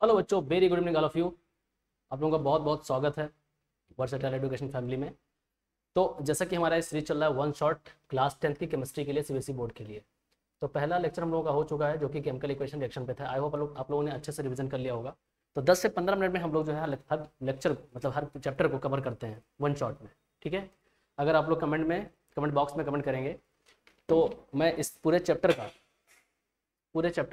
Hello बच्चों, very good evening all of you. आप लोगों का बहुत बहुत स्वागत है वर्सेटाइल एजुकेशन फैमिली में। तो जैसा कि हमारा सीरीज चल रहा है वन शॉट क्लास 10th की केमिस्ट्री के लिए सीबीएसई बोर्ड के लिए। तो पहला लेक्चर हम लोगों का हो चुका है जो कि केमिकल इक्वेशन रिएक्शन पे था। आई होप आप लोगों ने अच्छे से रिवीजन कर लिया होगा। तो 10 से 15 मिनट में हम लोग जो है हर लेक्चर मतलब हर चैप्टर को कवर करते हैं वन शॉट में। ठीक है, अगर आप लोग कमेंट बॉक्स में कमेंट करेंगे तो मैं इस पूरे चैप्टर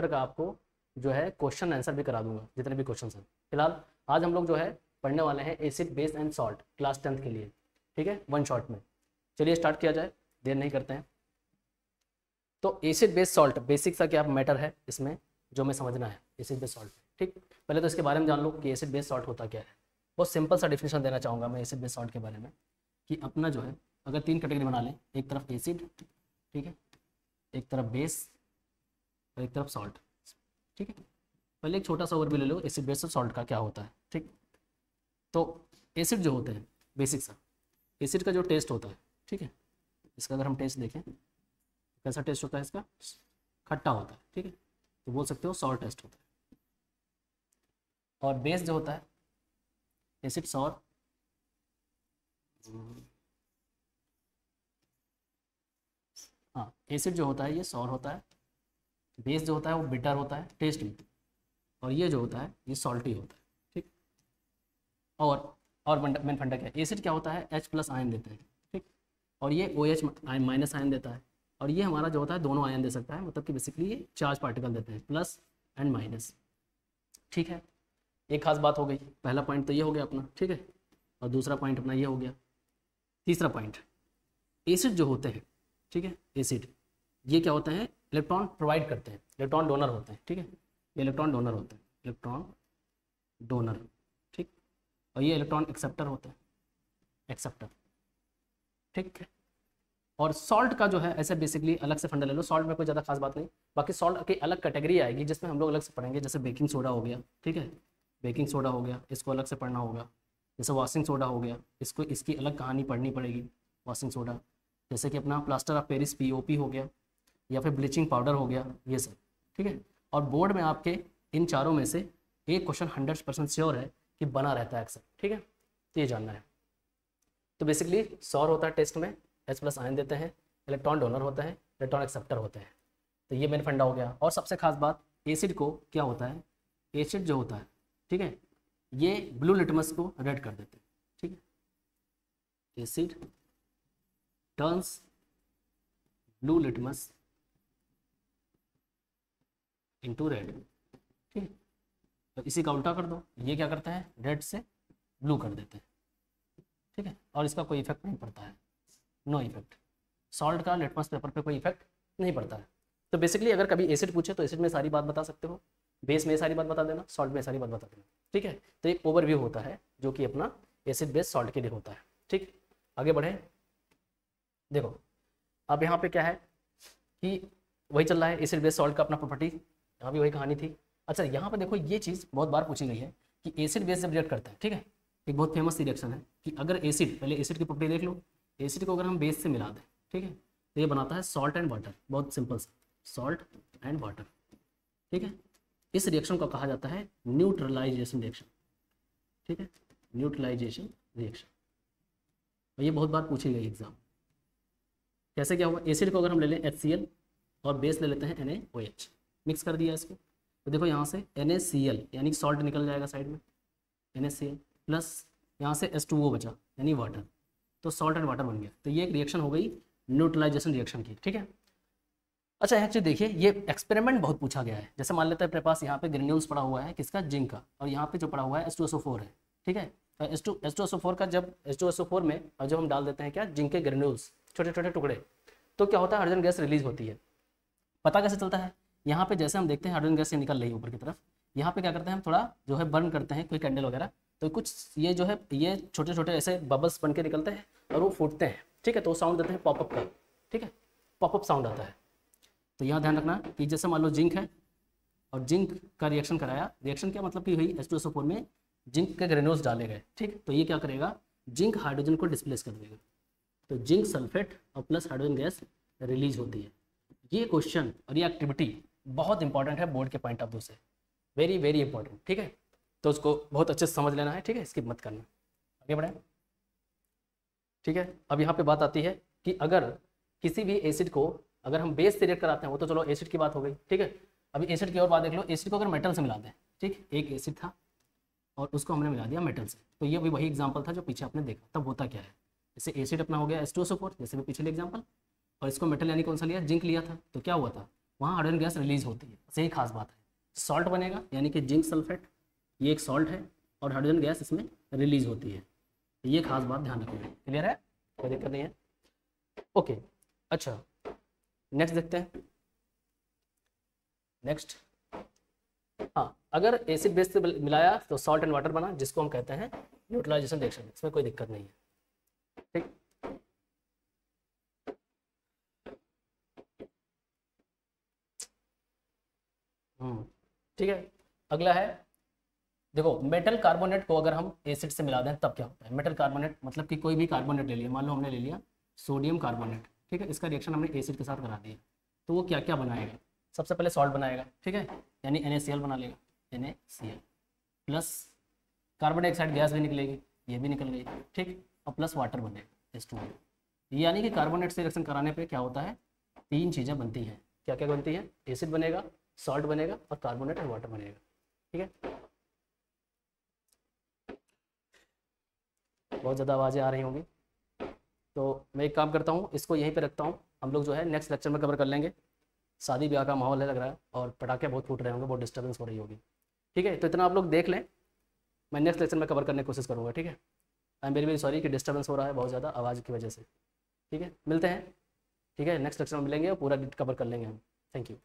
का आपको जो है क्वेश्चन आंसर भी करा दूंगा, जितने भी क्वेश्चन हैं। फिलहाल आज हम लोग जो है पढ़ने वाले हैं acid base and salt class 10th के लिए। ठीक है, वन शॉट में। चलिए स्टार्ट किया जाए, देर नहीं करते हैं। तो एसिड बेस सॉल्ट बेसिक सा क्या मैटर है इसमें जो हमें समझना है एसिड बेस सॉल्ट। ठीक, पहले तो इसके बारे में जान लो कि एसिड बेस सॉल्ट होता क्या है। बहुत सिंपल सा डिफिनेशन देना चाहूँगा मैं एसिड बेस सॉल्ट के बारे में कि अपना जो है अगर तीन कैटेगरी बना लें, एक तरफ एसिड, ठीक है, एक तरफ बेस और एक तरफ सॉल्ट। ठीक है, पहले एक छोटा सा ओवरव्यू ले लो एसिड बेस और सॉल्ट का क्या होता है। ठीक, तो एसिड जो होते हैं बेसिक सा, एसिड का जो टेस्ट होता है, ठीक है, इसका अगर हम टेस्ट देखें कैसा टेस्ट होता है, इसका खट्टा होता है। ठीक है, तो बोल सकते हो सॉर टेस्ट होता है। और बेस जो होता है एसिड सॉर, हाँ, एसिड जो होता है ये सॉर होता है, बेस जो होता है वो बिटर होता है टेस्ट में, और ये जो होता है ये सॉल्टी होता है। ठीक, और मेन फंडा क्या है, एसिड क्या होता है H+ आयन देते हैं। ठीक, और ये OH माइनस आयन देता है, और ये हमारा जो होता है दोनों आयन दे सकता है, मतलब कि बेसिकली ये चार्ज पार्टिकल देते हैं प्लस एंड माइनस। ठीक है, एक खास बात हो गई, पहला पॉइंट तो ये हो गया अपना। ठीक है, और दूसरा पॉइंट अपना ये हो गया। तीसरा पॉइंट, एसिड जो होते हैं, ठीक है, एसिड ये क्या होते हैं, इलेक्ट्रॉन प्रोवाइड करते हैं, इलेक्ट्रॉन डोनर होते हैं। ठीक है, ये इलेक्ट्रॉन डोनर होते हैं, इलेक्ट्रॉन डोनर। ठीक, और ये इलेक्ट्रॉन एक्सेप्टर होते हैं, एक्सेप्टर। ठीक है, और सॉल्ट का जो है ऐसे बेसिकली अलग से फंडा ले लो, सॉल्ट में कोई ज़्यादा खास बात नहीं। बाकी सॉल्ट की अलग कैटेगरी आएगी जिसमें हम लोग अलग से पढ़ेंगे, जैसे बेकिंग सोडा हो गया। ठीक है, बेकिंग सोडा हो गया, इसको अलग से पढ़ना होगा। जैसे वॉशिंग सोडा हो गया, इसको इसकी अलग कहानी पढ़नी पड़ेगी, वॉशिंग सोडा। जैसे कि अपना प्लास्टर ऑफ पेरिस POP हो गया, या फिर ब्लीचिंग पाउडर हो गया, ये सब। ठीक है, और बोर्ड में आपके इन चारों में से एक क्वेश्चन 100% श्योर है कि बना रहता है अक्सर। ठीक है, तो ये जानना है। तो बेसिकली सौर होता है टेस्ट में, H+ आयन देते हैं, इलेक्ट्रॉन डोनर होते हैं, इलेक्ट्रॉन एक्सेप्टर होते हैं। तो ये मेन फंडा हो गया। और सबसे खास बात, एसिड को क्या होता है, एसिड जो होता है, ठीक है, ये ब्लू लिटमस को रेड कर देते हैं। ठीक है, asset turns blue litmus into red. ठीक है, तो इसी का उल्टा कर दो, ये क्या करते हैं, रेड से ब्लू कर देते हैं। ठीक है, और इसका कोई इफेक्ट नहीं पड़ता है, नो इफेक्ट। सॉल्ट का लिटमस पेपर पे कोई इफेक्ट नहीं पड़ता है। तो बेसिकली अगर कभी एसिड पूछे तो एसिड में सारी बात बता सकते हो, बेस में सारी बात बता देना, सॉल्ट में सारी बात बता देना। ठीक है, तो एक ओवरव्यू होता है जो कि अपना एसिड बेस सॉल्ट के लिए होता है। ठीक, आगे बढ़े। देखो अब यहाँ पे क्या है कि वही चल रहा है एसिड बेस सॉल्ट का अपना प्रॉपर्टी, यहाँ भी वही कहानी थी। अच्छा, यहाँ पे देखो ये चीज़ बहुत बार पूछी गई है कि एसिड बेस जब रिएक्ट करता है, ठीक है, एक बहुत फेमस रिएक्शन है कि अगर एसिड, पहले एसिड की प्रॉपर्टी देख लो, एसिड को अगर हम बेस से मिला दें, ठीक है, तो ये बनाता है सॉल्ट एंड वाटर। बहुत सिंपल सा, सॉल्ट एंड वाटर। ठीक है, इस रिएक्शन को कहा जाता है न्यूट्रलाइजेशन रिएक्शन। ठीक है, न्यूट्रलाइजेशन रिएक्शन, और ये बहुत बार पूछी गई एग्जाम। कैसे क्या हुआ, एसिड को अगर हम ले लें HCl और बेस ले लेते हैं NaOH, मिक्स कर दिया इसको, तो देखो यहाँ से NaCl यानी सॉल्ट निकल जाएगा साइड में, NaCl प्लस यहाँ से H2O बचा यानी वाटर, तो सॉल्ट एंड वाटर बन गया। तो ये एक रिएक्शन हो गई न्यूट्रलाइजेशन रिएक्शन की। ठीक है, अच्छा एक चीज़ देखिए, ये एक्सपेरिमेंट बहुत पूछा गया है। जैसे मान लेते हैं अपने पास यहाँ पे ग्रेन्यूल्स पड़ा हुआ है किसका, जिंक का, और यहाँ पे जो पड़ा हुआ है H2SO4 है। ठीक है, H2SO4 का जब H2SO4 में और जब हम डाल देते हैं क्या, जिंक के ग्रेन्यूल्स, छोटे छोटे टुकड़े, तो क्या होता है, हाइड्रोजन गैस रिलीज होती है। पता कैसे चलता है, यहाँ पे जैसे हम देखते हैं हाइड्रोजन गैस से निकल रही है ऊपर की तरफ, यहाँ पे क्या करते हैं हम थोड़ा जो है बर्न करते हैं कोई कैंडल वगैरह, तो कुछ ये जो है ये छोटे छोटे ऐसे बबल्स बन के निकलते हैं और वो फूटते हैं। ठीक है, तो वो साउंड देते हैं पॉपअप का। ठीक है, पॉपअप साउंड आता है। तो यहाँ ध्यान रखना कि जैसे मान लो जिंक है और जिंक का रिएक्शन कराया, रिएक्शन क्या मतलब कि हुई, H2SO4 में जिंक के ग्रेन्यूल्स डाले गए। ठीक, तो ये क्या करेगा, जिंक हाइड्रोजन को डिस्प्लेस कर देगा, तो जिंक सल्फेट और प्लस हाइड्रोजन गैस रिलीज होती है। ये क्वेश्चन और ये एक्टिविटी बहुत इंपॉर्टेंट है बोर्ड के पॉइंट ऑफ व्यू से। वेरी वेरी इंपॉर्टेंट, ठीक है। तो उसको बहुत अच्छे से समझ लेना है, ठीक है, स्किप मत करना। आगे बढ़ें, ठीक है। अब यहाँ पे बात आती है कि अगर किसी भी एसिड को अगर हम बेस से रिएक्ट कराते हैं, वो तो चलो एसिड की बात हो गई, ठीक है। अभी एसिड की और बात देख लो, एसिड को अगर मेटल से मिला दें, ठीक, एक एसिड था और उसको हमने मिला दिया मेटल से, तो ये भी वही एग्जाम्पल था जो पीछे आपने देखा। तब होता क्या है, जैसे एसिड अपना हो गया H2SO4, जैसे भी पिछले एग्जाम्पल, और इसको मेटल यानी कौन सा लिया, जिंक लिया था, तो क्या हुआ था, वहाँ हाइड्रोजन गैस रिलीज होती है। सही खास बात है, सॉल्ट बनेगा यानी कि जिंक सल्फेट, ये एक सॉल्ट है और हाइड्रोजन गैस इसमें रिलीज होती है। ये खास बात ध्यान रखना, क्लियर है, कोई दिक्कत नहीं है। ओके, अच्छा नेक्स्ट देखते हैं। नेक्स्ट, हाँ, अगर एसिड बेस से मिलाया तो सॉल्ट एंड वाटर बना, जिसको हम कहते हैं न्यूट्रलाइजेशन रिएक्शन, इसमें कोई दिक्कत नहीं है, ठीक। ठीक है, अगला है, देखो मेटल कार्बोनेट को अगर हम एसिड से मिला दें तब क्या होता है। मेटल कार्बोनेट मतलब कि कोई भी कार्बोनेट ले लिया, मान लो हमने ले लिया सोडियम कार्बोनेट, ठीक है, इसका रिएक्शन हमने एसिड के साथ करा दिया, तो वो क्या क्या बनाएगा, सबसे पहले सॉल्ट बनाएगा, ठीक है, यानी NaCl बना लेगा, NaCl plus carbon dioxide gas भी निकलेगी, ये भी निकल गई, ठीक, और प्लस वाटर बनेगा H2O। यानी कि कार्बोनेट से रिएक्शन कराने पे क्या होता है, तीन चीज़ें बनती हैं। क्या क्या बनती है, एसिड बनेगा, सॉल्ट बनेगा और कार्बोनेट और वाटर बनेगा, ठीक है। बहुत ज़्यादा आवाज़ें आ रही होंगी, तो मैं एक काम करता हूँ, इसको यहीं पे रखता हूँ, हम लोग जो है नेक्स्ट लेक्चर में कवर कर लेंगे। शादी ब्याह का माहौल है लग रहा है और पटाखे बहुत फूट रहे होंगे, बहुत डिस्टर्बेंस हो रही होगी, ठीक है। तो इतना आप लोग देख लें, मैं नेक्स्ट लेक्चर में कवर करने की कोशिश करूँगा, ठीक है। I am very very sorry कि डिस्टर्बेंस हो रहा है बहुत ज़्यादा आवाज़ की वजह से, ठीक है। मिलते हैं, ठीक है, नेक्स्ट लेक्चर में मिलेंगे और पूरा कवर कर लेंगे हम। Thank you.